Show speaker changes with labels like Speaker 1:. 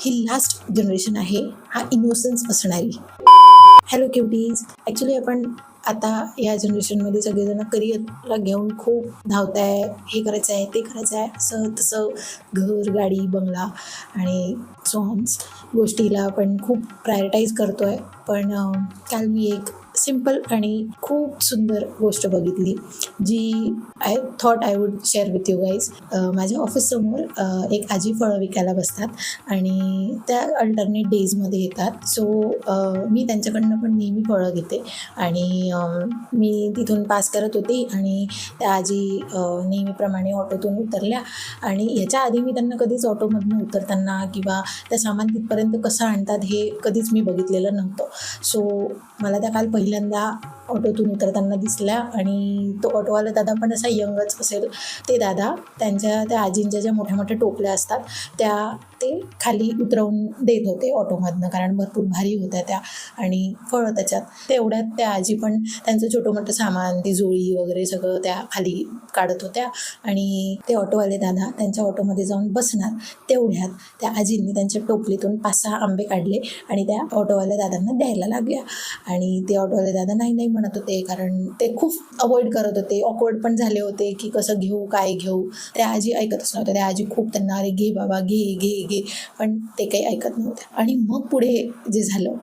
Speaker 1: ही last generation आहे, हा innocence असणारी. हॅलो क्युटीज. ॲक्च्युली आपण आता या जनरेशनमध्ये सगळेजण करिअरला घेऊन खूप धावताय, हे करायचं आहे ते करायचं आहे, असं तसं घर गाडी बंगला आणि सॉन्ग्स गोष्टीला आपण खूप प्रायोरिटाईज करतो आहे. पण काल मी एक सिम्पल आणि खूप सुंदर गोष्ट बघितली जी I thought I would share with you guys. माझ्या ऑफिससमोर एक आजी फळं विकायला बसतात आणि त्या अल्टरनेट डेजमध्ये येतात. सो मी त्यांच्याकडनं पण नेहमी फळं घेते आणि मी तिथून पास करत होती आणि त्या आजी नेहमीप्रमाणे ऑटोतून उतरल्या आणि याच्या आधी मी त्यांना कधीच ऑटोमधून उतरताना किंवा त्या सामान तिथपर्यंत कसं आणतात हे कधीच मी बघितलेलं नव्हतं. सो मला त्या काल पहिल्यांदा ऑटोतून उतरताना दिसल्या आणि तो ऑटोवाला दादा पण असा यंगच असेल. ते दादा त्यांच्या त्या आजींच्या ज्या मोठ्या मोठ्या टोपल्या असतात त्या ते खाली उतरवून देत होते ऑटोमधनं, कारण भरपूर भारी होत्या त्या आणि फळं त्याच्यात. तेवढ्यात त्या आजी पण त्यांचं छोटं मोठं सामान, ती जोळी वगैरे सगळं त्या खाली काढत होत्या आणि ते ऑटोवाले दादा त्यांच्या ऑटोमध्ये जाऊन बसणार. तेवढ्यात त्या आजींनी त्यांच्या टोपलीतून 5-6 आंबे काढले आणि त्या ऑटोवाल्या दादांना द्यायला लागल्या. आणि ते ऑटोवाले दादा नाही नाही म्हणत होते, कारण ते खूप अवॉइड करत होते. ऑकवर्ड पण झाले होते की कसं घेऊ काय घेऊ. त्या आजी ऐकतच नव्हत्या. त्या आजी खूप त्यांना अरे घे बाबा घे घे घे, पण ते काही ऐकत नव्हते. आणि मग पुढे जे झालं